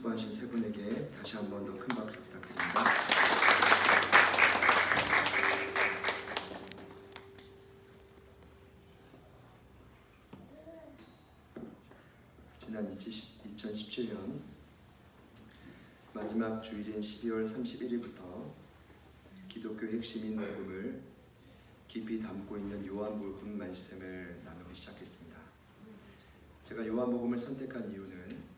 수고하신 세 분에게 다시 한 번 더 큰 박수 부탁드립니다. 지난 2017년 마지막 주일인 12월 31일부터 기독교 핵심인 복음을 깊이 담고 있는 요한복음 말씀을 나누기 시작했습니다. 제가 요한복음을 선택한 이유는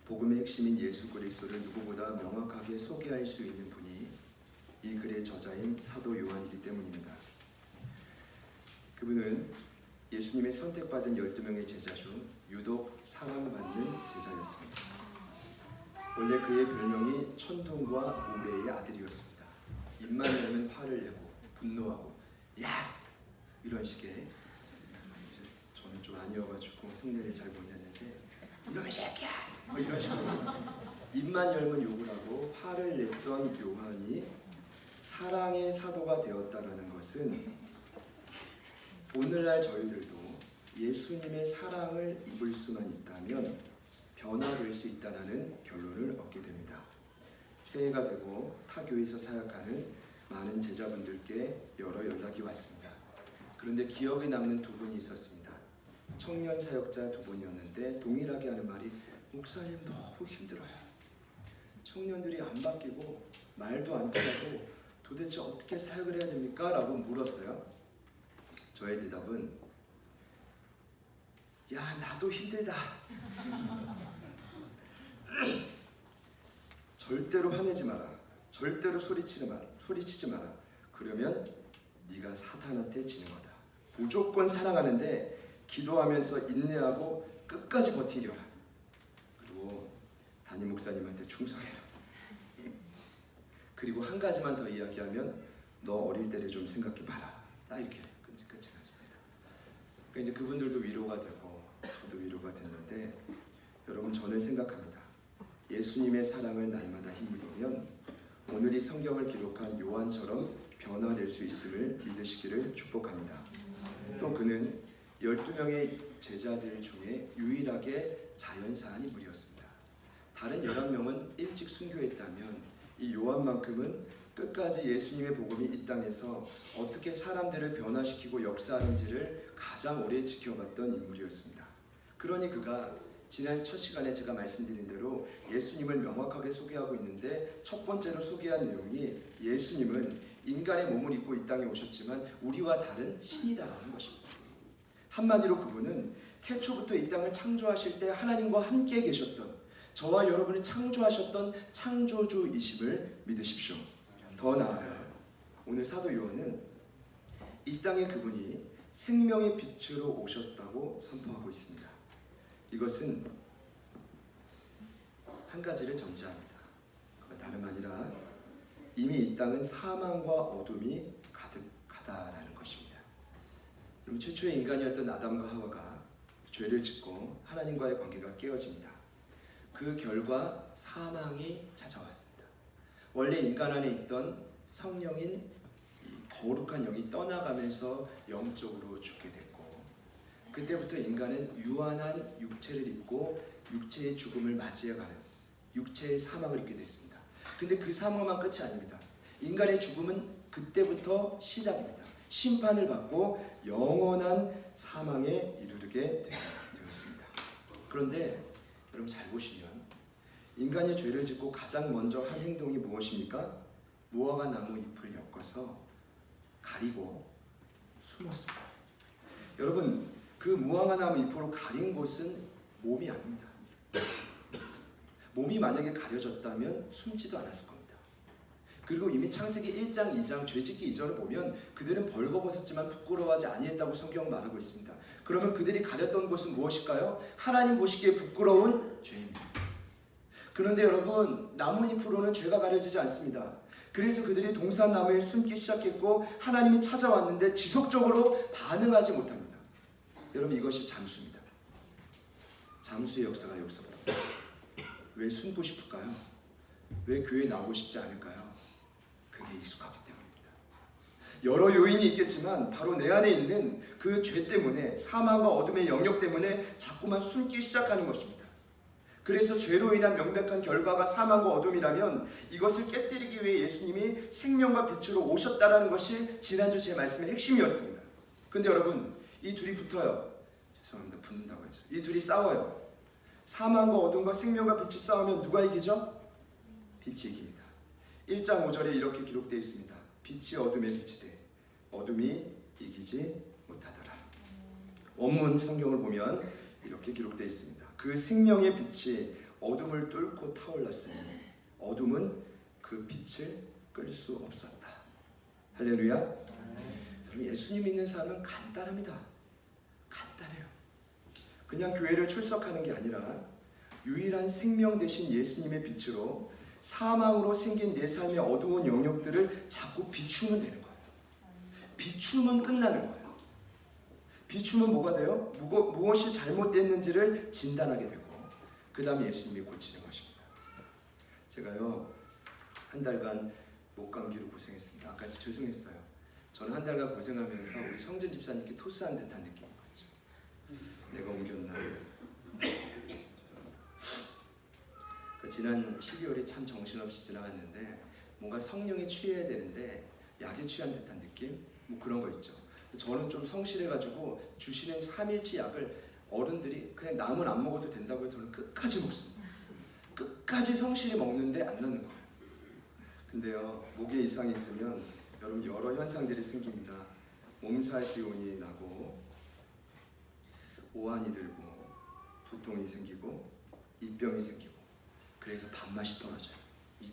복음의 핵심인 예수 그리스도를 누구보다 명확하게 소개할 수 있는 분이 이 글의 저자인 사도 요한이기 때문입니다. 그분은 예수님의 선택받은 12명의 제자 중 유독 사랑받는 제자였습니다. 원래 그의 별명이 천둥과 우레의 아들이었습니다. 입만 열면 화를 내고 분노하고 야! 이런 식의, 저는 좀 아니어가지고 흉내를 잘 못 냈는데 이놈의 새끼야! 뭐 이런 식으로 입만 열면 욕을 하고 화를 냈던 요한이 사랑의 사도가 되었다라는 것은 오늘날 저희들도 예수님의 사랑을 입을 수만 있다면 변화될 수 있다는 결론을 얻게 됩니다. 새해가 되고 타교에서 사역하는 많은 제자분들께 여러 연락이 왔습니다. 그런데 기억에 남는 두 분이 있었습니다. 청년 사역자 두 분이었는데 동일하게 하는 말이 목사님 너무 힘들어요. 청년들이 안 바뀌고 말도 안 통하고 도대체 어떻게 사역을 해야 됩니까? 라고 물었어요. 저의 대답은 야 나도 힘들다. 절대로 화내지 마라. 절대로 소리치지 마라. 그러면 네가 사탄한테 지는 거다. 무조건 사랑하는데 기도하면서 인내하고 끝까지 버티겨라. 그리고 담임 목사님한테 충성해라. 그리고 한 가지만 더 이야기하면 너 어릴 때를 좀 생각해 봐라. 딱 이렇게 끝이 났습니다. 그러니까 이제 그분들도 위로가 되고 저도 위로가 됐는데 여러분 저는 생각합니다. 예수님의 사랑을 날마다 힘입으면 오늘 이 성경을 기록한 요한처럼 변화될 수 있음을 믿으시기를 축복합니다. 또 그는 12명의 제자들 중에 유일하게 자연사한 인물이었습니다. 다른 11명은 일찍 순교했다면 이 요한만큼은 끝까지 예수님의 복음이 이 땅에서 어떻게 사람들을 변화시키고 역사하는지를 가장 오래 지켜봤던 인물이었습니다. 그러니 그가 지난 첫 시간에 제가 말씀드린 대로 예수님을 명확하게 소개하고 있는데 첫 번째로 소개한 내용이 예수님은 인간의 몸을 입고 이 땅에 오셨지만 우리와 다른 신이다라는 것입니다. 한마디로 그분은 태초부터 이 땅을 창조하실 때 하나님과 함께 계셨던 저와 여러분을 창조하셨던 창조주이심을 믿으십시오. 더 나아가 오늘 사도 요한은 이 땅에 그분이 생명의 빛으로 오셨다고 선포하고 있습니다. 이것은 한 가지를 전제합니다. 다름 아니라 이미 이 땅은 사망과 어둠이 가득하다라는 것입니다. 그럼 최초의 인간이었던 아담과 하와가 죄를 짓고 하나님과의 관계가 깨어집니다. 그 결과 사망이 찾아왔습니다. 원래 인간 안에 있던 성령인 거룩한 영이 떠나가면서 영적으로 죽게 됐고 그때부터 인간은 유한한 육체를 입고 육체의 죽음을 맞이해가는 육체의 사망을 입게 됐습니다. 근데 그 사망만 끝이 아닙니다. 인간의 죽음은 그때부터 시작입니다. 심판을 받고 영원한 사망에 이르게 되었습니다. 그런데 여러분 잘 보시면 인간이 죄를 짓고 가장 먼저 한 행동이 무엇입니까? 무화과 나무 잎을 엮어서 가리고 숨었습니다. 여러분 그 무화과 나무 잎으로 가린 곳은 몸이 아닙니다. 몸이 만약에 가려졌다면 숨지도 않았을 겁니다. 그리고 이미 창세기 1장, 2장 죄짓기 이전을 보면 그들은 벌거벗었지만 부끄러워하지 아니했다고 성경은 말하고 있습니다. 그러면 그들이 가렸던 곳은 무엇일까요? 하나님 보시기에 부끄러운 죄입니다. 그런데 여러분 나뭇잎으로는 죄가 가려지지 않습니다. 그래서 그들이 동산나무에 숨기 시작했고 하나님이 찾아왔는데 지속적으로 반응하지 못합니다. 여러분 이것이 잠수입니다. 잠수의 역사가 여기서부터. 왜 숨고 싶을까요? 왜 교회에 나오고 싶지 않을까요? 그게 익숙하기 때문입니다. 여러 요인이 있겠지만 바로 내 안에 있는 그 죄 때문에 사망과 어둠의 영역 때문에 자꾸만 숨기 시작하는 것입니다. 그래서 죄로 인한 명백한 결과가 사망과 어둠이라면 이것을 깨뜨리기 위해 예수님이 생명과 빛으로 오셨다라는 것이 지난주 제 말씀의 핵심이었습니다. 근데 여러분, 이 둘이 붙어요. 죄송합니다. 붙는다고 했어요. 이 둘이 싸워요. 사망과 어둠과 생명과 빛이 싸우면 누가 이기죠? 빛이 이깁니다. 1장 5절에 이렇게 기록되어 있습니다. 빛이 어둠에 빛이 돼 어둠이 이기지 못하더라. 원문 성경을 보면 이렇게 기록되어 있습니다. 그 생명의 빛이 어둠을 뚫고 타올랐으니 어둠은 그 빛을 끌 수 없었다. 할렐루야. 여러분, 예수님 믿는 삶은 간단합니다. 간단해요. 그냥 교회를 출석하는 게 아니라 유일한 생명 되신 예수님의 빛으로 사망으로 생긴 내 삶의 어두운 영역들을 자꾸 비추면 되는 거예요. 비추면 끝나는 거예요. 비추면 뭐가 돼요? 무엇이 잘못됐는지를 진단하게 되고 그 다음에 예수님이 고치는 것입니다. 제가요 한 달간 목감기로 고생했습니다. 아까 죄송했어요. 저는 한 달간 고생하면서 우리 성진 집사님께 토스한 듯한 느낌인 거죠. 내가 옮겼나. 지난 12월이 참 정신없이 지나갔는데 뭔가 성령에 취해야 되는데 약에 취한 듯한 느낌? 뭐 그런 거 있죠. 저는 좀 성실해가지고 주시는 3일치 약을 어른들이 그냥 남은 안 먹어도 된다고 해서 저는 끝까지 먹습니다. 끝까지 성실히 먹는데 안 나는 거예요. 근데요, 목에 이상이 있으면 여러분 여러 현상들이 생깁니다. 몸살 기운이 나고 오한이 들고 두통이 생기고 입병이 생기고 그래서 밥맛이 떨어져요.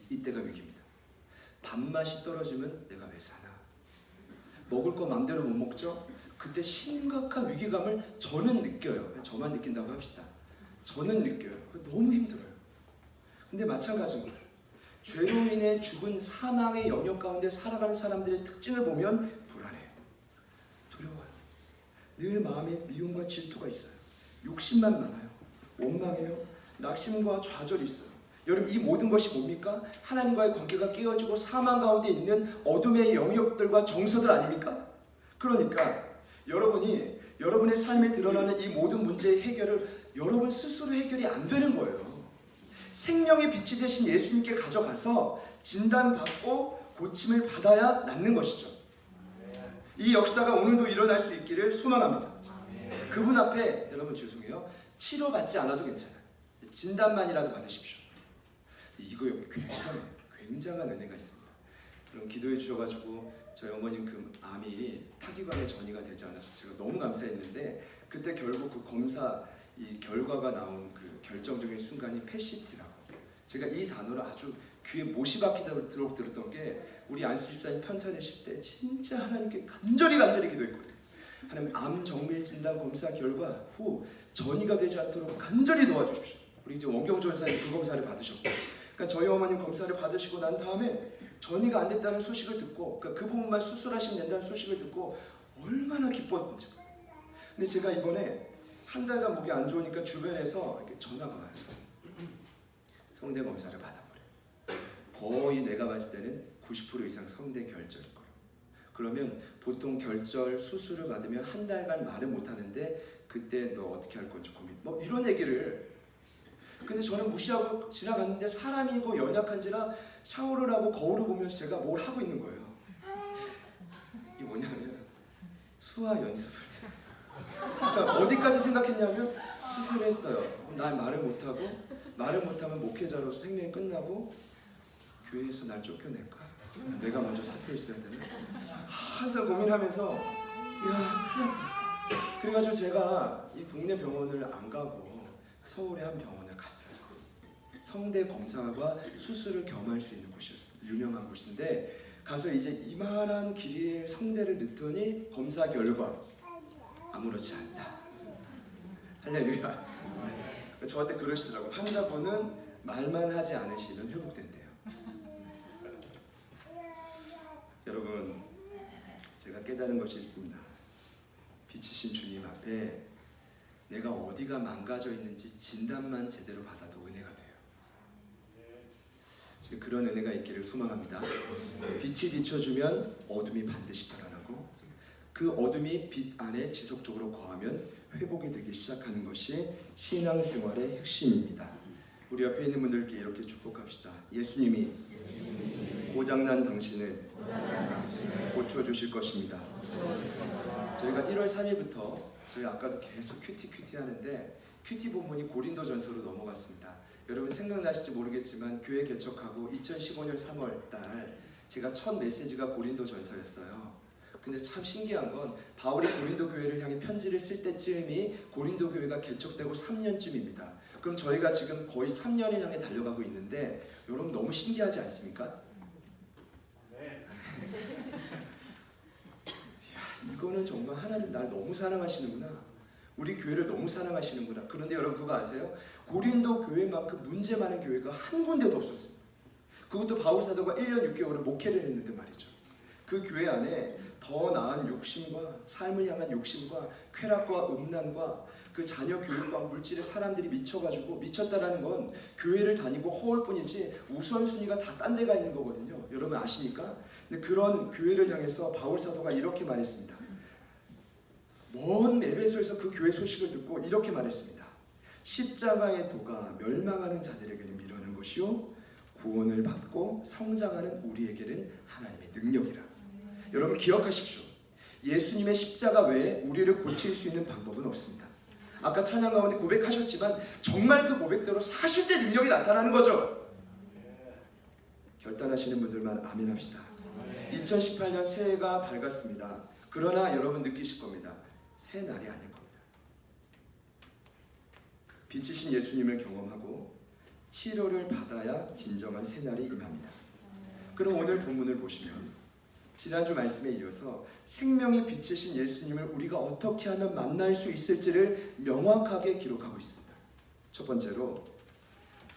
이때가 위기입니다. 밥맛이 떨어지면 내가 왜 사나? 먹을 거 마음대로 못 먹죠? 그때 심각한 위기감을 저는 느껴요. 저만 느낀다고 합시다. 저는 느껴요. 너무 힘들어요. 근데 마찬가지인 거예요. 죄로 인해 죽은 사망의 영역 가운데 살아가는 사람들의 특징을 보면 불안해요. 두려워요. 늘 마음에 미움과 질투가 있어요. 욕심만 많아요. 원망해요. 낙심과 좌절이 있어요. 여러분, 이 모든 것이 뭡니까? 하나님과의 관계가 깨어지고 사망 가운데 있는 어둠의 영역들과 정서들 아닙니까? 그러니까 여러분이 여러분의 삶에 드러나는 이 모든 문제의 해결을 여러분 스스로 해결이 안 되는 거예요. 생명의 빛이 되신 예수님께 가져가서 진단받고 고침을 받아야 낫는 것이죠. 이 역사가 오늘도 일어날 수 있기를 소망합니다. 그분 앞에 여러분 죄송해요. 치료받지 않아도 괜찮아요. 진단만이라도 받으십시오. 이거 굉장한 은혜가 있습니다. 그럼 기도해 주셔가지고 저희 어머님 그 암이 타기관의 전이가 되지 않아서 제가 너무 감사했는데 그때 결국 그 검사 이 결과가 나온 그 결정적인 순간이 PET-CT라고 제가 이 단어를 아주 귀에 못이 박히도록 들었던 게 우리 안수 집사님 편찬하실 때 진짜 하나님께 간절히 기도했거든요. 하나님 암 정밀 진단 검사 결과 후 전이가 되지 않도록 간절히 도와주십시오. 우리 이제 원경조 원사님 그 검사를 받으셨고 그러니까 저희 어머님 검사를 받으시고 난 다음에 전이가 안 됐다는 소식을 듣고 그러니까 그 부분만 수술하시면 된다는 소식을 듣고 얼마나 기뻤는지. 근데 제가 이번에 한 달간 목이 안 좋으니까 주변에서 이렇게 전화가 와요. 성대 검사를 받아보래. 거의 내가 봤을 때는 90% 이상 성대 결절일 거예요. 그러면 보통 결절 수술을 받으면 한 달간 말을 못 하는데 그때 너 어떻게 할 건지 고민. 뭐 이런 얘기를. 근데 저는 무시하고 지나갔는데 사람이고 연약한지라 샤워를 하고 거울을 보면서 제가 뭘 하고 있는 거예요. 이게 뭐냐면 수화 연습을. 그러니까 어디까지 생각했냐면 수술을 했어요. 난 말을 못하고 말을 못하면 목회자로서 생명이 끝나고 교회에서 날 쫓겨낼까? 내가 먼저 사퇴 있어야 되나? 항상 고민하면서 이야 큰일 났다. 그래가지고 제가 이 동네 병원을 안 가고 서울의 한 병원을 갔어요. 성대 검사와 수술을 겸할 수 있는 곳이었습니다. 유명한 곳인데 가서 이제 이만한 길이의 성대를 넣더니 검사 결과 아무렇지 않다. 할렐루야. 저한테 그러시더라고요. 환자분은 말만 하지 않으시면 회복된대요. 여러분, 제가 깨달은 것이 있습니다. 빛이신 주님 앞에 내가 어디가 망가져 있는지 진단만 제대로 받아도 은혜가 돼요. 그런 은혜가 있기를 소망합니다. 빛이 비춰주면 어둠이 반드시 드러나고 그 어둠이 빛 안에 지속적으로 거하면 회복이 되기 시작하는 것이 신앙생활의 핵심입니다. 우리 옆에 있는 분들께 이렇게 축복합시다. 예수님이 고장난 당신을 고쳐주실 것입니다. 저희가 1월 3일부터 저희 아까도 계속 큐티 하는데 큐티 본문이 고린도전서로 넘어갔습니다. 여러분 생각나실지 모르겠지만 교회 개척하고 2015년 3월 달 제가 첫 메시지가 고린도전서였어요. 근데 참 신기한 건 바울이 고린도 교회를 향해 편지를 쓸 때쯤이 고린도 교회가 개척되고 3년쯤입니다. 그럼 저희가 지금 거의 3년을 향해 달려가고 있는데 여러분 너무 신기하지 않습니까? 네. 이야, 이거는 정말 하나님 날 너무 사랑하시는구나. 우리 교회를 너무 사랑하시는구나. 그런데 여러분 그거 아세요? 고린도 교회만큼 문제 많은 교회가 한 군데도 없었습니다. 그것도 바울 사도가 1년 6개월을 목회를 했는데 말이죠. 그 교회 안에 더 나은 욕심과 삶을 향한 욕심과 쾌락과 음란과 그 자녀 교육과 물질에 사람들이 미쳐가지고 미쳤다라는 건 교회를 다니고 허울 뿐이지 우선순위가 다 딴 데가 있는 거거든요. 여러분 아십니까? 근데 그런 교회를 향해서 바울 사도가 이렇게 말했습니다. 먼 에베소에서 그 교회 소식을 듣고 이렇게 말했습니다. 십자가의 도가 멸망하는 자들에게는 미련한 것이요 구원을 받고 성장하는 우리에게는 하나님의 능력이라. 여러분 기억하십시오. 예수님의 십자가 외에 우리를 고칠 수 있는 방법은 없습니다. 아까 찬양 가운데 고백하셨지만 정말 그 고백대로 사실 때 능력이 나타나는 거죠. 결단하시는 분들만 아멘 합시다. 2018년 새해가 밝았습니다. 그러나 여러분 느끼실 겁니다. 새 날이 아닐 겁니다. 빛이신 예수님을 경험하고 치료를 받아야 진정한 새 날이 임합니다. 그럼 오늘 본문을 보시면 지난주 말씀에 이어서 생명의 빛이신 예수님을 우리가 어떻게 하면 만날 수 있을지를 명확하게 기록하고 있습니다. 첫 번째로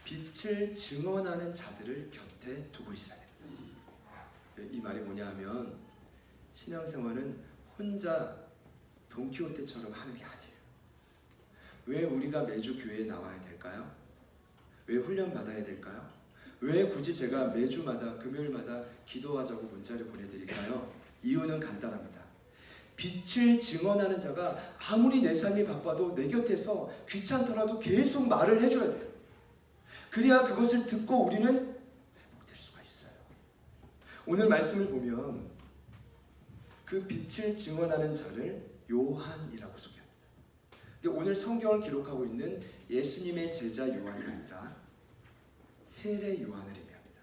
빛을 증언하는 자들을 곁에 두고 있어야 됩니다. 이 말이 뭐냐 하면 신앙생활은 혼자 돈키호테처럼 하는 게 아니에요. 왜 우리가 매주 교회에 나와야 될까요? 왜 훈련 받아야 될까요? 왜 굳이 제가 매주마다 금요일마다 기도하자고 문자를 보내드릴까요? 이유는 간단합니다. 빛을 증언하는 자가 아무리 내 삶이 바빠도 내 곁에서 귀찮더라도 계속 말을 해줘야 돼요. 그래야 그것을 듣고 우리는 회복될 수가 있어요. 오늘 말씀을 보면 그 빛을 증언하는 자를 요한이라고 소개합니다. 근데 오늘 성경을 기록하고 있는 예수님의 제자 요한이 아니라 세례 요한을 의미합니다.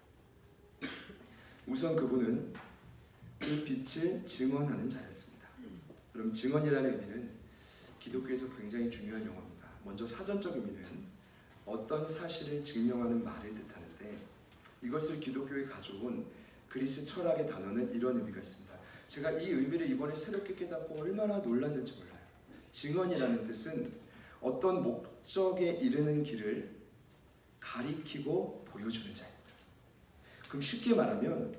우선 그분은 그 빛을 증언하는 자였습니다. 그럼 증언이라는 의미는 기독교에서 굉장히 중요한 용어입니다. 먼저 사전적 의미는 어떤 사실을 증명하는 말을 뜻하는데 이것을 기독교에 가져온 그리스 철학의 단어는 이런 의미가 있습니다. 제가 이 의미를 이번에 새롭게 깨닫고 얼마나 놀랐는지 몰라요. 증언이라는 뜻은 어떤 목적에 이르는 길을 가리키고 보여주는 자입니다. 그럼 쉽게 말하면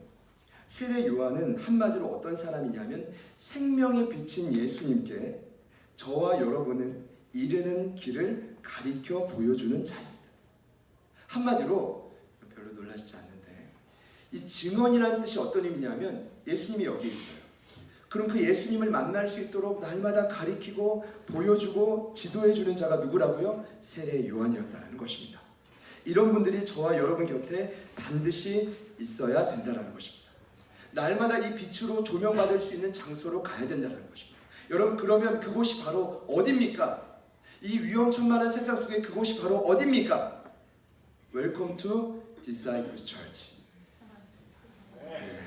세례 요한은 한마디로 어떤 사람이냐면 생명의 빛인 예수님께 저와 여러분을 이르는 길을 가리켜 보여주는 자입니다. 한마디로 별로 놀라시지 않는데 이 증언이라는 뜻이 어떤 의미냐면 예수님이 여기 있어요. 그럼 그 예수님을 만날 수 있도록 날마다 가리키고 보여주고 지도해주는 자가 누구라고요? 세례 요한이었다는 것입니다. 이런 분들이 저와 여러분 곁에 반드시 있어야 된다는 것입니다. 날마다 이 빛으로 조명받을 수 있는 장소로 가야 된다는 것입니다. 여러분 그러면 그곳이 바로 어디입니까? 이 위험천만한 세상 속에 그곳이 바로 어디입니까? Welcome to Disciples Church. 네.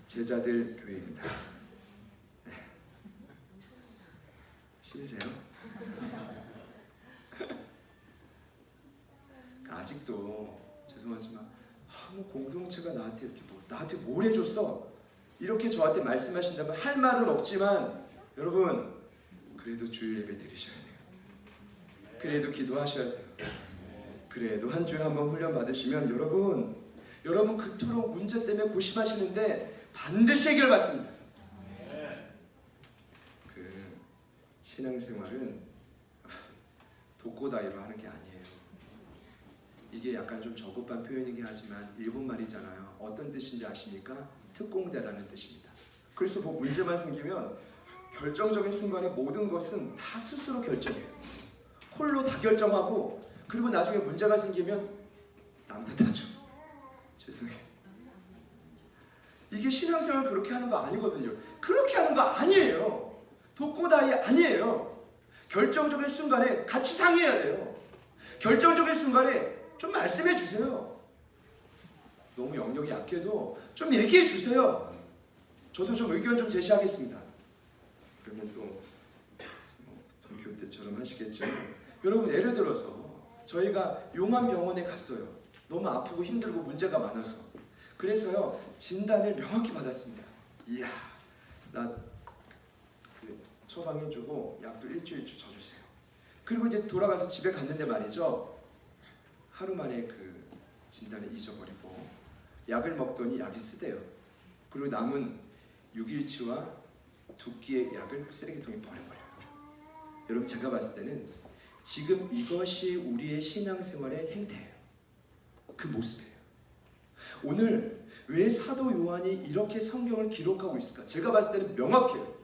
제자들 교회입니다. 네. 싫으세요? 아직도 죄송하지만 뭐 공동체가 나한테 이렇게 나한테 뭘 해줬어? 이렇게 저한테 말씀하신다면 할 말은 없지만 여러분 그래도 주일 예배 드리셔야 돼요. 그래도 기도하셔야 돼요. 그래도 한 주에 한 번 훈련 받으시면 여러분 그토록 문제 때문에 고심하시는데 반드시 해결받습니다. 그 신앙생활은 독고다이로 하는 게 아니에요. 이게 약간 좀 저급한 표현이긴 하지만 일본 말이잖아요. 어떤 뜻인지 아십니까? 특공대라는 뜻입니다. 그래서 뭐 문제만 생기면 결정적인 순간에 모든 것은 다 스스로 결정해요. 홀로 다 결정하고 그리고 나중에 문제가 생기면 남 탓하죠. 죄송해요. 이게 신앙생활 그렇게 하는 거 아니거든요. 그렇게 하는 거 아니에요. 독고다이 아니에요. 결정적인 순간에 같이 상의해야 돼요. 결정적인 순간에 좀 말씀해 주세요. 너무 영역이 약해도 좀 얘기해 주세요. 저도 좀 의견 좀 제시하겠습니다. 그러면 또 동교 때처럼 하시겠죠. 여러분, 예를 들어서 저희가 용암병원에 갔어요. 너무 아프고 힘들고 문제가 많아서. 그래서요, 진단을 명확히 받았습니다. 이야, 나 처방해주고 약도 일주일치 줘주세요. 그리고 이제 돌아가서 집에 갔는데 말이죠, 하루 만에 그 진단을 잊어버리고 약을 먹더니 약이 쓰대요. 그리고 남은 6일치와 2끼의 약을 쓰레기통에 버려버려요. 여러분, 제가 봤을 때는 지금 이것이 우리의 신앙생활의 행태예요. 그 모습이에요. 오늘 왜 사도 요한이 이렇게 성경을 기록하고 있을까? 제가 봤을 때는 명확해요.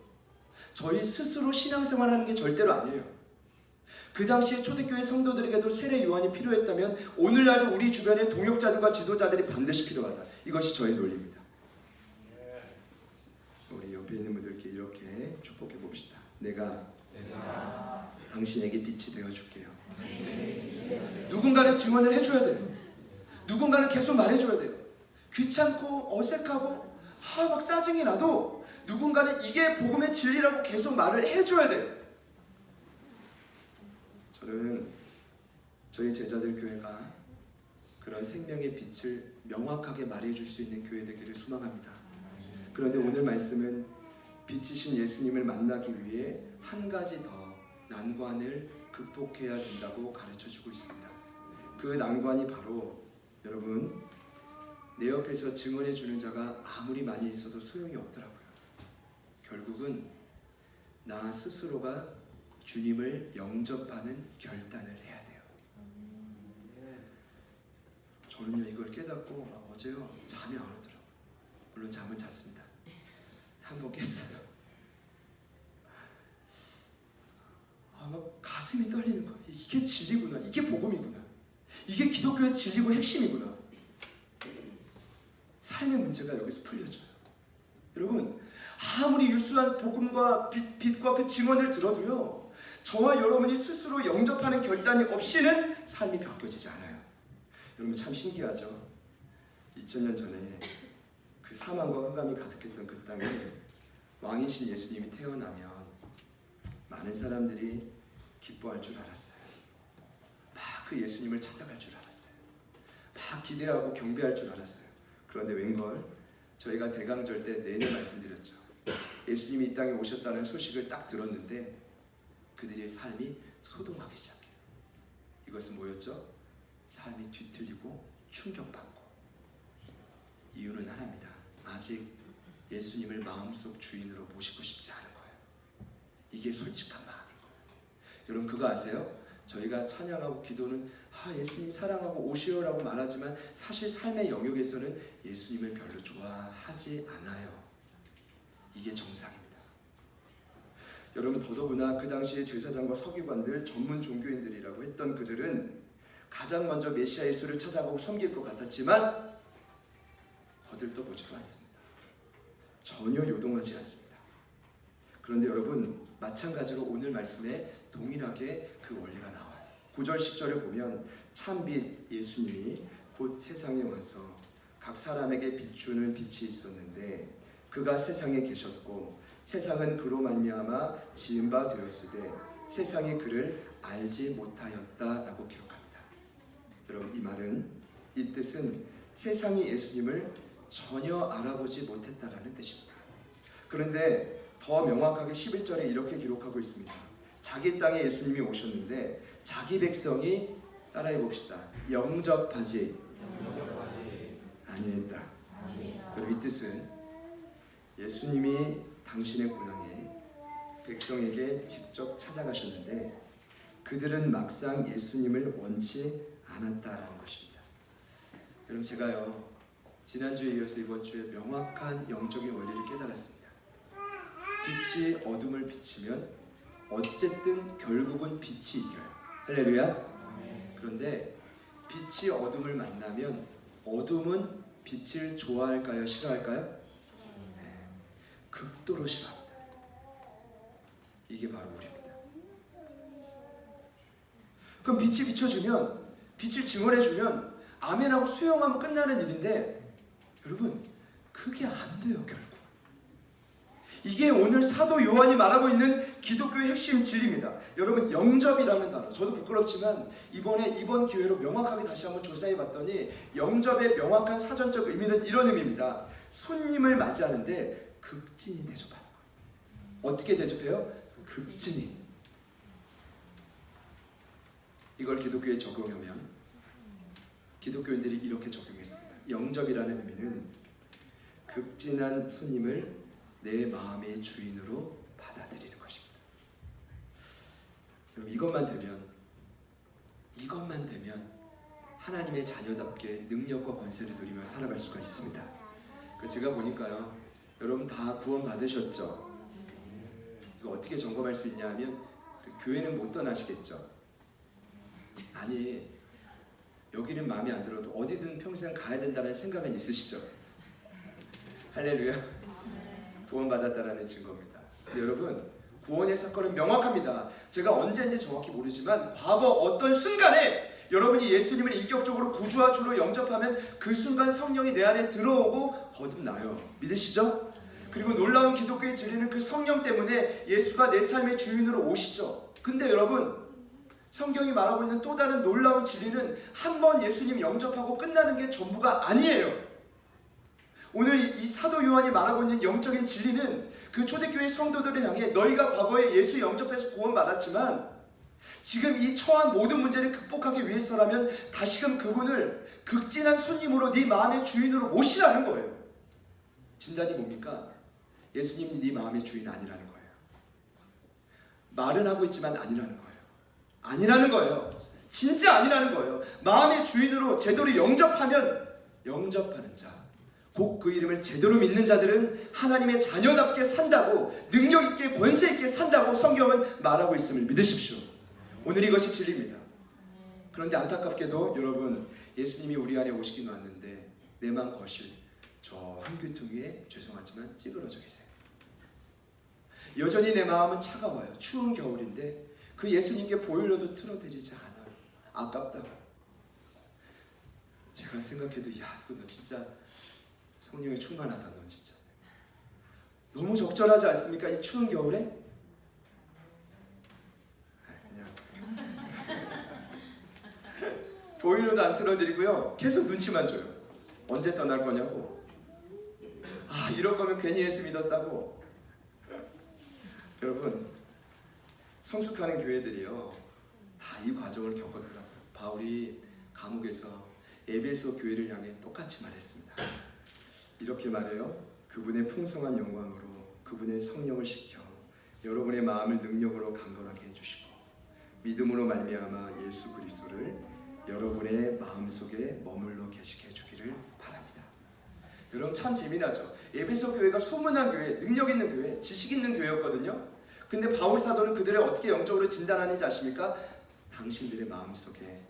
저희 스스로 신앙생활하는 게 절대로 아니에요. 그 당시에 초대교회 성도들에게도 세례 요한이 필요했다면 오늘날도 우리 주변의 동역자들과 지도자들이 반드시 필요하다. 이것이 저의 논리입니다. 우리 옆에 있는 분들께 이렇게 축복해 봅시다. 내가 당신에게 빛이 되어줄게요. 누군가는 증언을 해줘야 돼요. 누군가는 계속 말해줘야 돼요. 귀찮고 어색하고 막 짜증이 나도 누군가는 이게 복음의 진리라고 계속 말을 해줘야 돼요. 저는 저희 제자들 교회가 그런 생명의 빛을 명확하게 말해줄 수 있는 교회 되기를 소망합니다. 그런데 오늘 말씀은 빛이신 예수님을 만나기 위해 한 가지 더 난관을 극복해야 된다고 가르쳐주고 있습니다. 그 난관이 바로, 여러분, 내 옆에서 증언해주는 자가 아무리 많이 있어도 소용이 없더라고요. 결국은 나 스스로가 주님을 영접하는 결단을 해야 돼요. 저는요, 이걸 깨닫고 어제요, 잠이 안 오더라고요. 물론 잠은 잤습니다. 한번 깼어요. 막 가슴이 떨리는 거예요. 이게 진리구나. 이게 복음이구나. 이게 기독교의 진리고 핵심이구나. 삶의 문제가 여기서 풀려져요. 여러분, 아무리 유수한 복음과 빛과 그 증언을 들어도요, 저와 여러분이 스스로 영접하는 결단이 없이는 삶이 바뀌어지지 않아요. 여러분, 참 신기하죠? 2000년 전에 그 사망과 흑암이 가득했던 그 땅에 왕이신 예수님이 태어나면 많은 사람들이 기뻐할 줄 알았어요. 막 그 예수님을 찾아갈 줄 알았어요. 막 기대하고 경배할 줄 알았어요. 그런데 웬걸, 저희가 대강절 때 내내 말씀드렸죠. 예수님이 이 땅에 오셨다는 소식을 딱 들었는데 그들의 삶이 소동하기 시작해요. 이것은 뭐였죠? 삶이 뒤틀리고 충격받고. 이유는 하나입니다. 아직 예수님을 마음속 주인으로 모시고 싶지 않은 거예요. 이게 솔직한 마음인 거예요. 여러분, 그거 아세요? 저희가 찬양하고 기도는 예수님 사랑하고 오시오라고 말하지만 사실 삶의 영역에서는 예수님을 별로 좋아하지 않아요. 이게 정상입니다. 여러분, 더더구나 그 당시에 제사장과 서기관들, 전문 종교인들이라고 했던 그들은 가장 먼저 메시아 예수를 찾아가고 섬길 것 같았지만 거들떠보지도 않습니다. 전혀 요동하지 않습니다. 그런데 여러분, 마찬가지로 오늘 말씀에 동일하게 그 원리가 나와요. 9절 10절을 보면 참빛 예수님이 곧 세상에 와서 각 사람에게 비추는 빛이 있었는데 그가 세상에 계셨고 세상은 그로 말미암아 지은 바 되었으되 세상이 그를 알지 못하였다라고 기록합니다. 여러분, 이 말은, 이 뜻은 세상이 예수님을 전혀 알아보지 못했다라는 뜻입니다. 그런데 더 명확하게 11절에 이렇게 기록하고 있습니다. 자기 땅에 예수님이 오셨는데 자기 백성이, 따라해 봅시다, 영접하지 아니했다. 여러분, 이 뜻은 예수님이 당신의 고향에 백성에게 직접 찾아가셨는데 그들은 막상 예수님을 원치 않았다라는 것입니다. 여러분, 제가요, 지난주에 이어서 이번 주에 명확한 영적인 원리를 깨달았습니다. 빛이 어둠을 비치면 어쨌든 결국은 빛이 이겨요. 할렐루야. 그런데 빛이 어둠을 만나면 어둠은 빛을 좋아할까요? 싫어할까요? 네, 극도로 싫어합니다. 이게 바로 우리입니다. 그럼 빛이 비춰주면, 빛을 증언해주면 아멘하고 수용하면 끝나는 일인데 여러분 그게 안 돼요. 결국 이게 오늘 사도 요한이 말하고 있는 기독교의 핵심 진리입니다. 여러분 영접이라는 단어, 저도 부끄럽지만 이번 기회로 명확하게 다시 한번 조사해 봤더니 영접의 명확한 사전적 의미는 이런 의미입니다. 손님을 맞이하는데 극진히 대접하는 거예요. 어떻게 대접해요? 극진히. 이걸 기독교에 적용하면 기독교인들이 이렇게 적용했습니다. 영접이라는 의미는 극진한 손님을 내 마음의 주인으로 받아들이는 것입니다. 여러분 이것만 되면 하나님의 자녀답게 능력과 권세를 누리며 살아갈 수가 있습니다. 제가 보니까요, 여러분 다 구원 받으셨죠? 이거 어떻게 점검할 수 있냐 하면 교회는 못 떠나시겠죠? 아니, 여기는 마음에 안 들어도 어디든 평생 가야 된다는 생각은 있으시죠? 할렐루야. 구원받았다라는 증거입니다. 여러분 구원의 사건은 명확합니다. 제가 언제인지 정확히 모르지만 과거 어떤 순간에 여러분이 예수님을 인격적으로 구주와 주로 영접하면 그 순간 성령이 내 안에 들어오고 거듭나요. 믿으시죠? 그리고 놀라운 기독교의 진리는 그 성령 때문에 예수가 내 삶의 주인으로 오시죠. 근데 여러분 성경이 말하고 있는 또 다른 놀라운 진리는 한 번 예수님 영접하고 끝나는 게 전부가 아니에요. 오늘 이 사도 요한이 말하고 있는 영적인 진리는 그 초대교회 성도들을 향해 너희가 과거에 예수 영접해서 구원받았지만 지금 이 처한 모든 문제를 극복하기 위해서라면 다시금 그분을 극진한 손님으로 네 마음의 주인으로 모시라는 거예요. 진단이 뭡니까? 예수님이 네 마음의 주인 아니라는 거예요. 말은 하고 있지만 아니라는 거예요. 아니라는 거예요. 진짜 아니라는 거예요. 마음의 주인으로 제대로 영접하면 영접하는 자, 곧 그 이름을 제대로 믿는 자들은 하나님의 자녀답게 산다고, 능력 있게 권세 있게 산다고 성경은 말하고 있음을 믿으십시오. 오늘 이것이 진리입니다. 그런데 안타깝게도 여러분 예수님이 우리 안에 오시긴 왔는데 내 맘 거실 저 한귀퉁 위에 죄송하지만 찌그러져 계세요. 여전히 내 마음은 차가워요. 추운 겨울인데 그 예수님께 보일러도 틀어드리지 않아요. 아깝다고. 제가 생각해도 야, 너 진짜 성령에 충만하다. 너 진짜 너무 적절하지 않습니까? 이 추운 겨울에? 그냥 보일러도 안 틀어드리고요. 계속 눈치만 줘요. 언제 떠날 거냐고. 아, 이럴 거면 괜히 예수 믿었다고. 여러분 성숙하는 교회들이요 다 이 과정을 겪었더라고요. 바울이 감옥에서 에베소 교회를 향해 똑같이 말했습니다. 이렇게 말해요. 그분의 풍성한 영광으로 그분의 성령을 시켜 여러분의 마음을 능력으로 강건하게 해주시고 믿음으로 말미암아 예수 그리스도를 여러분의 마음속에 머물러 계시게 해주기를 바랍니다. 여러분 참 재미나죠. 에베소 교회가 소문난 교회, 능력 있는 교회, 지식 있는 교회였거든요. 근데 바울 사도는 그들을 어떻게 영적으로 진단하는지 아십니까? 당신들의 마음속에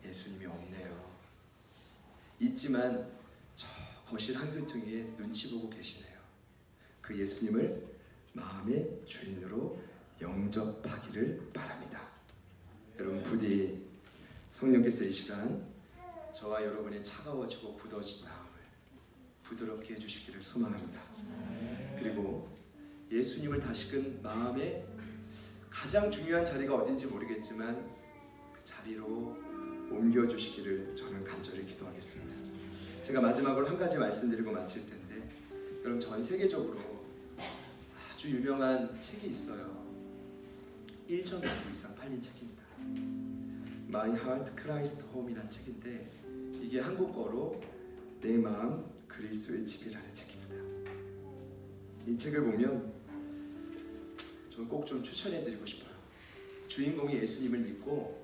예수님이 없네요. 있지만 저 거실 한귀퉁 위에 눈치 보고 계시네요. 그 예수님을 마음의 주인으로 영접하기를 바랍니다. 여러분 부디 성령께서 이 시간 저와 여러분의 차가워지고 굳어진 마음을 부드럽게 해주시기를 소망합니다. 그리고 예수님을 다시금 마음에 가장 중요한 자리가 어딘지 모르겠지만 그 자리로 옮겨주시기를 저는 간절히 기도하겠습니다. 제가 마지막으로 한 가지 말씀드리고 마칠 텐데 여러분 전 세계적으로 아주 유명한 책이 있어요. 1천 권 이상 팔린 책입니다. My Heart Christ Home이라는 책인데 이게 한국어로 내 마음 그리스도의 집이라는 책입니다. 이 책을 보면 저는 꼭 좀 추천해드리고 싶어요. 주인공이 예수님을 믿고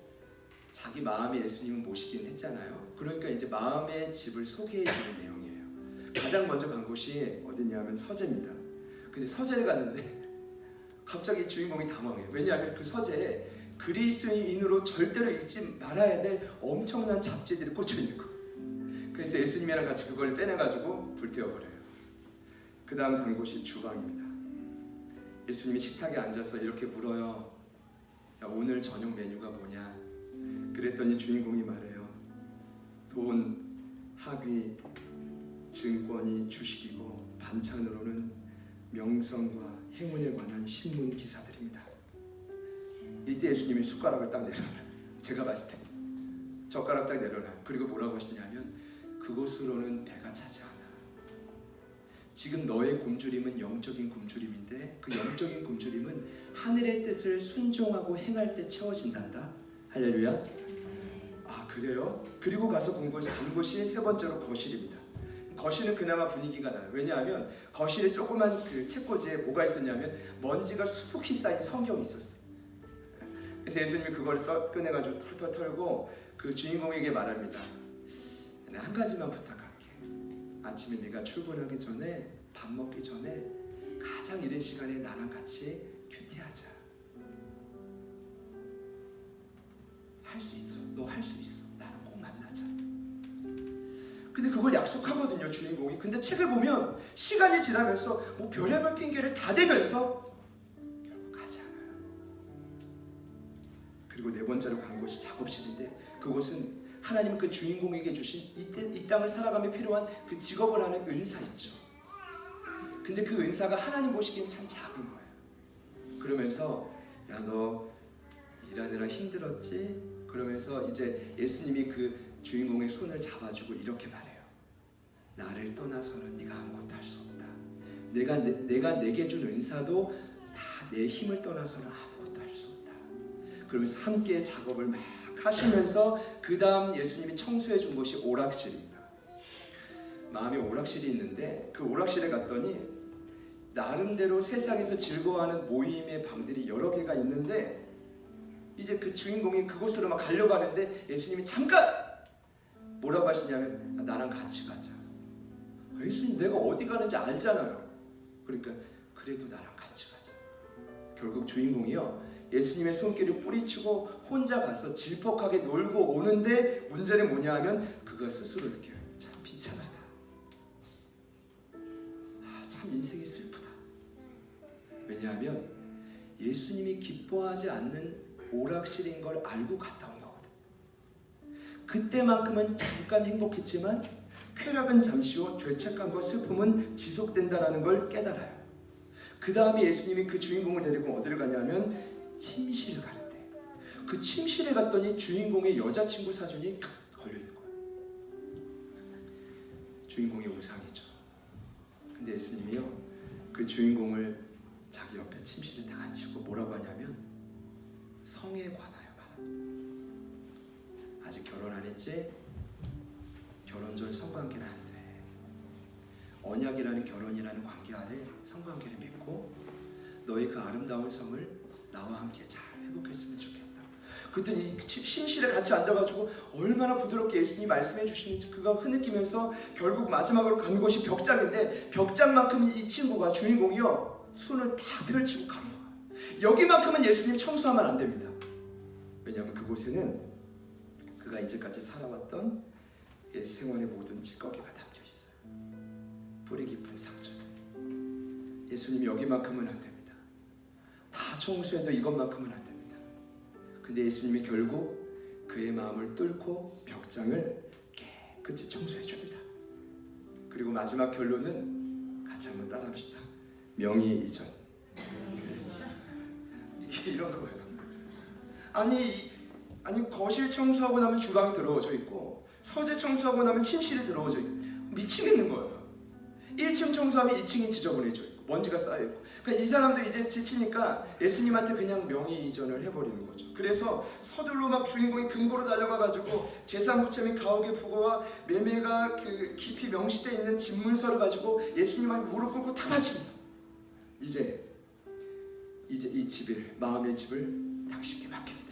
자기 마음에 예수님을 모시긴 했잖아요. 그러니까 이제 마음의 집을 소개해주는 내용이에요. 가장 먼저 간 곳이 어디냐면 서재입니다. 근데 서재를 갔는데 갑자기 주인공이 당황해요. 왜냐하면 그 서재에 그리스도인으로 절대로 잊지 말아야 될 엄청난 잡지들이 꽂혀 있는 거. 그래서 예수님이랑 같이 그걸 빼내가지고 불태워버려요. 그 다음 간 곳이 주방입니다. 예수님이 식탁에 앉아서 이렇게 물어요. 야, 오늘 저녁 메뉴가 뭐냐? 그랬더니 주인공이 말해요. 돈, 학위, 증권이 주식이고 반찬으로는 명성과 행운에 관한 신문 기사들입니다. 이때 예수님이 숟가락을 딱 내려놔요. 제가 봤을 때 젓가락 딱 내려놔요. 그리고 뭐라고 하시냐면 그곳으로는 배가 차지 않아. 지금 너의 굶주림은 영적인 굶주림인데 그 영적인 굶주림은 하늘의 뜻을 순종하고 행할 때 채워진단다. 할렐루야. 아 그래요? 그리고 가서 간 곳이 세 번째로 거실입니다. 거실은 그나마 분위기가 나요. 왜냐하면 거실에 조그만 그 책꽂이에 뭐가 있었냐면 먼지가 수북히 쌓인 성경이 있었어요. 그래서 예수님이 그걸 꺼내가지고 털털 털고 그 주인공에게 말합니다. 한 가지만 부탁할게. 아침에 네가 출근하기 전에 밥 먹기 전에 가장 이른 시간에 나랑 같이 큐티하자. 할 수 있어. 너 할 수 있어. 나랑 꼭 만나자. 근데 그걸 약속하거든요, 주인공이. 근데 책을 보면 시간이 지나면서 뭐 별의별 핑계를 다 대면서 결국 가지 않아요. 그리고 네 번째로 간 곳이 작업실인데 그곳은 하나님은 그 주인공에게 주신 이 땅을 살아가며 필요한 그 직업을 하는 은사 있죠. 근데 그 은사가 하나님 보시기엔 참 작은 거예요. 그러면서 야, 너 일하느라 힘들었지? 그러면서 이제 예수님이 그 주인공의 손을 잡아주고 이렇게 말해요. 나를 떠나서는 네가 아무것도 할 수 없다. 내가 내게 준 은사도 다 내 힘을 떠나서는 아무것도 할 수 없다. 그러면서 함께 작업을 막 하시면서 그 다음 예수님이 청소해 준 곳이 오락실입니다. 마음에 오락실이 있는데 그 오락실에 갔더니 나름대로 세상에서 즐거워하는 모임의 방들이 여러 개가 있는데 이제 그 주인공이 그곳으로 막 가려고 하는데 예수님이 잠깐! 뭐라고 하시냐면 나랑 같이 가자. 예수님 내가 어디 가는지 알잖아요. 그러니까 그래도 나랑 같이 가자. 결국 주인공이요 예수님의 손길을 뿌리치고 혼자 가서 질퍽하게 놀고 오는데 문제는 뭐냐 하면 그가 스스로 느껴요. 참 비참하다. 참 인생이 슬프다. 왜냐하면 예수님이 기뻐하지 않는 오락실인 걸 알고 갔다 온 거거든. 그때만큼은 잠깐 행복했지만 쾌락은 잠시고 죄책감과 슬픔은 지속된다는 걸 깨달아요. 그 다음에 예수님이 그 주인공을 데리고 어디를 가냐면 침실을 가는데 그 침실에 갔더니 주인공의 여자친구 사진이 걸려있는 거예요. 주인공이 우상이죠. 근데 예수님이요 그 주인공을 자기 옆에 침실에 딱 앉히고 뭐라고 하냐면 성에 관하여 말합니다. 아직 결혼 안 했지? 결혼 전 성관계는 안 돼. 언약이라는 결혼이라는 관계 아래 성관계를 맺고 너의 그 아름다운 성을 나와 함께 잘 회복했으면 좋겠다. 그랬더니 이 침실에 같이 앉아가지고 얼마나 부드럽게 예수님이 말씀해 주시는지 그가 흐느끼면서 결국 마지막으로 간 곳이 벽장인데 벽장만큼 이 친구가 주인공이요 손을 다 펼치고 감동해요. 여기만큼은 예수님 청소하면 안 됩니다. 왜냐하면 그곳에는 그가 이제까지 살아왔던 옛 생활의 모든 찌꺼기가 담겨 있어요. 뿌리 깊은 상처들. 예수님이 여기만큼은 안 됩니다. 다 청소해도 이것만큼은 안 됩니다. 근데 예수님이 결국 그의 마음을 뚫고 벽장을 깨끗이 청소해 줍니다. 그리고 마지막 결론은 같이 한번 따라합시다. 명의 이전. 이게 이런 거예요. 아니 거실 청소하고 나면 주방이 더러워져 있고 서재 청소하고 나면 침실이 더러워져 있고 미치겠는 거예요. 1층 청소하면 2층이 지저분해져 있고 먼지가 쌓여있고 그러니까 이 사람도 이제 지치니까 예수님한테 그냥 명의 이전을 해버리는 거죠. 그래서 서둘러 막 주인공이 금고로 달려가가지고 재산부채 및 가옥의 부고와 매매가 그 깊이 명시되어 있는 집문서를 가지고 예수님한테 무릎 꿇고 다 바칩니다. 이제 이 집을 마음의 집을 당신께 맡깁니다.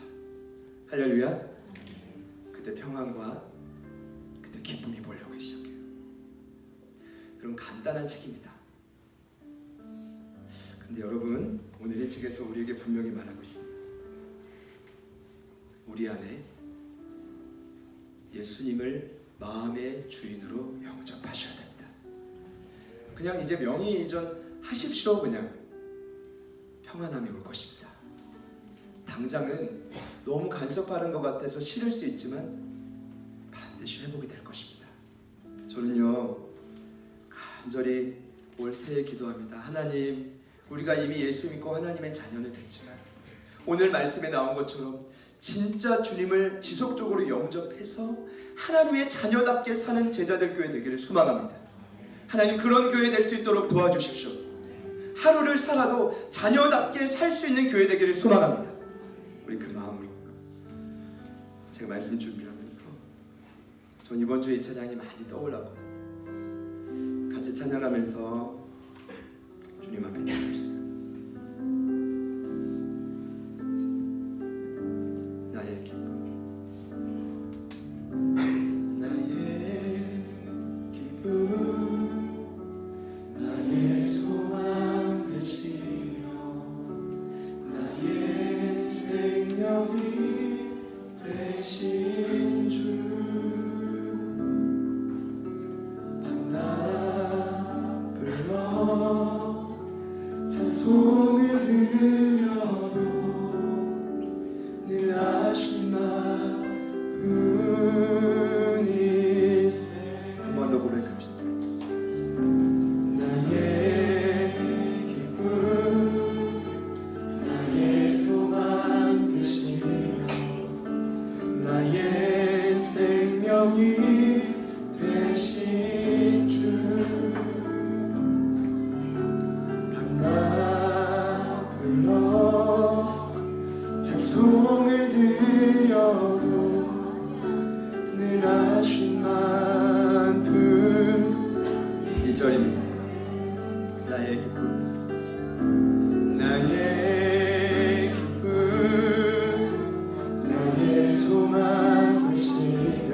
할렐루야. 그때 평안과 그때 기쁨이 몰려오기 시작해요. 그런 간단한 책입니다. 근데 여러분 오늘 이 책에서 우리에게 분명히 말하고 있습니다. 우리 안에 예수님을 마음의 주인으로 영접하셔야 됩니다. 그냥 이제 명의 이전 하십시오. 그냥 평안함이 올 것입니다. 당장은 너무 간섭하는 것 같아서 싫을 수 있지만 반드시 회복이 될 것입니다. 저는요 간절히 올 새해 기도합니다. 하나님, 우리가 이미 예수 믿고 하나님의 자녀는 됐지만 오늘 말씀에 나온 것처럼 진짜 주님을 지속적으로 영접해서 하나님의 자녀답게 사는 제자들 교회 되기를 소망합니다. 하나님, 그런 교회 될 수 있도록 도와주십시오. 하루를 살아도 자녀답게 살 수 있는 교회 되기를 소망합니다. 우리 그 마음으로 제가 말씀 준비하면서 전 이번 주에 이 찬양이 많이 떠올랐거든요. 같이 찬양하면서 주님 앞에 나갑시다. 나의 기쁨, 나의 기쁨, 나의 소망 되시며 나의 생명이 되신 주, 밤낮 불러 찬송을 드려도 늘 하신 마음이세. 한 번 더 고백합시다. 나의 기쁨, 나의 소망 되시며 나의 생명이 되신 주, 밤낮 불러 찬송을 드려도 늘 하신 만큼. 2절입니다. 나의 기쁨, 나의 기쁨, 나의 소망 되시며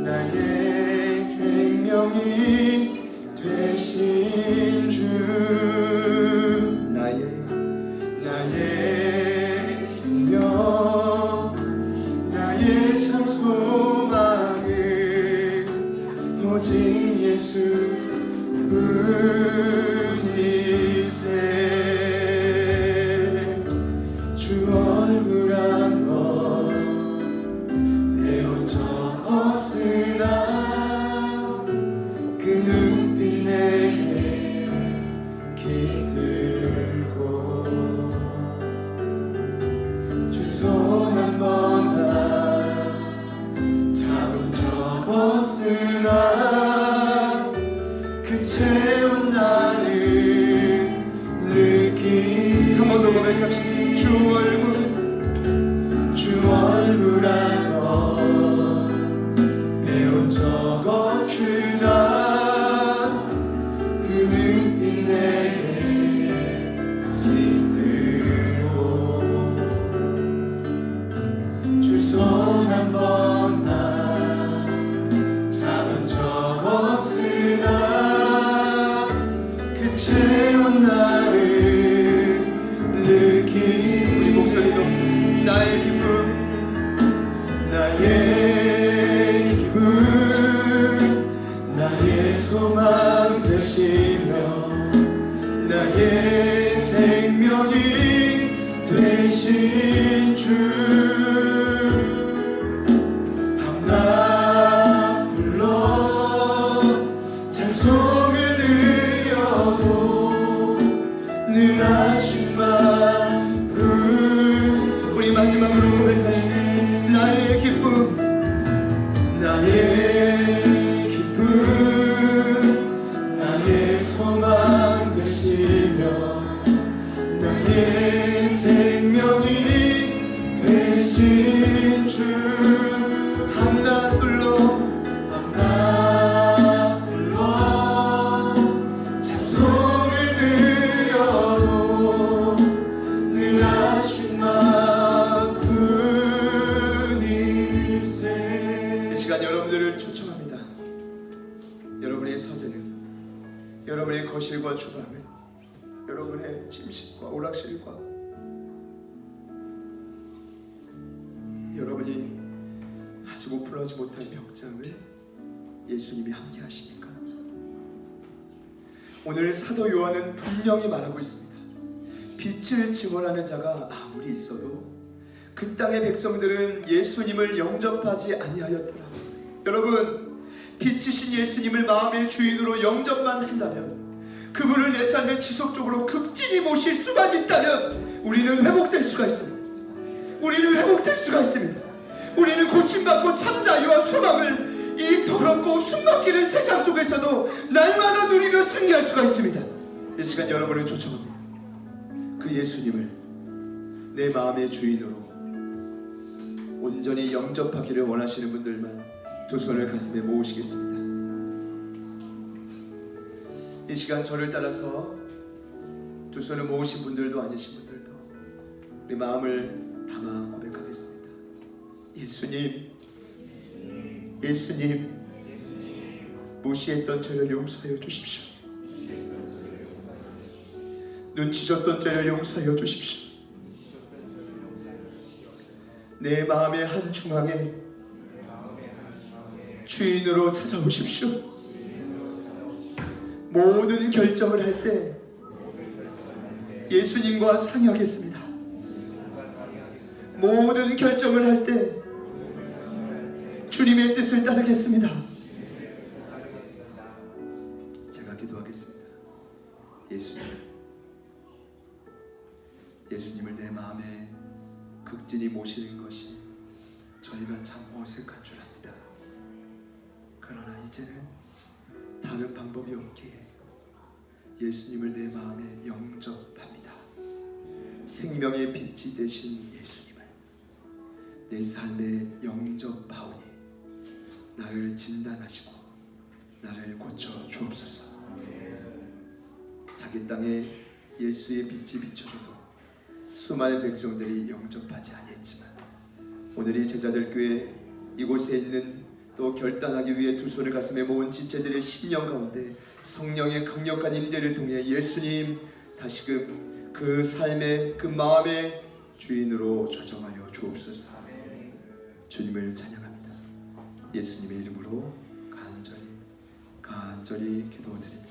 나의 생명이 되신 주, 나의 생명, 나의 참 소망은 오직 예수 뿐이세. 주 얼굴 한번 배운 적 없으나 그 눈빛 내게 깃들고 주 손 한번 잡은 적 없으나 그 채운다는 느낌. 한 번 더 고백합시다. 주 얼굴 한번 배운 적 없으나 그 눈빛 내게 깃들고 주 손 한번 잡은 적 없으나 그 채운다는 느낌. 우리 목소리도 나의 기쁨, 나의 기쁨, 나의 소망 되시며 나의 생명이 되신 주, 밤낮 불러 찬송을 드려도 늘 하신 마음. 우리 마지막으로 고백하시네. 나의 기쁨, 나의 기쁨, 나의 소망 되시며 나의 생명이 되신 주, 밤낮 불러 찬송을 드려도 늘 하신 만큼일세. 이 시간 여러분들을 초청합니다. 여러분의 서재는, 여러분의 거실과 주방은, 여러분의 침실과 오락실과 고치고 풀어지 못한 병장을 예수님이 함께 하십니까? 오늘 사도 요한은 분명히 말하고 있습니다. 빛을 증언하는 자가 아무리 있어도 그 땅의 백성들은 예수님을 영접하지 아니하였더라. 여러분, 빛이신 예수님을 마음의 주인으로 영접만 한다면, 그분을 내 삶에 지속적으로 극진히 모실 수만 있다면 우리는 회복될 수가 있습니다. 우리는 회복될 수가 있습니다. 우리는 고침받고 참 자유와 소망을 이 더럽고 숨막히는 세상 속에서도 날마다 누리며 승리할 수가 있습니다. 이 시간 여러분을 초청합니다. 그 예수님을 내 마음의 주인으로 온전히 영접하기를 원하시는 분들만 두 손을 가슴에 모으시겠습니다. 이 시간 저를 따라서 두 손을 모으신 분들도 아니신 분들도 우리 마음을 담아 고백하겠습니다. 예수님, 예수님, 무시했던 죄를 용서하여 주십시오. 눈치줬던 죄를 용서하여 주십시오. 내 마음의 한 중앙에 주인으로 찾아오십시오. 모든 결정을 할 때 예수님과 상의하겠습니다. 모든 결정을 할 때 주님의 뜻을 따르겠습니다. 제가 기도하겠습니다. 예수님을 내 마음에 극진히 모시는 것이 저희가 참 어색한 줄 압니다. 그러나 이제는 다른 방법이 없기에 예수님을 내 마음에 영접합니다. 생명의 빛이 되신 예수님을 내 삶에 영접하오니 나를 진단하시고 나를 고쳐 주옵소서. 자기 땅에 예수의 빛이 비춰줘도 수많은 백성들이 영접하지 아니했지만 오늘 이 제자들 교회 이곳에 있는 또 결단하기 위해 두 손을 가슴에 모은 지체들의 심령 가운데 성령의 강력한 임재를 통해 예수님 다시금 그 삶의 그 마음의 주인으로 조정하여 주옵소서. 주님을 찬양합니다. 예수님의 이름으로 간절히 기도드립니다.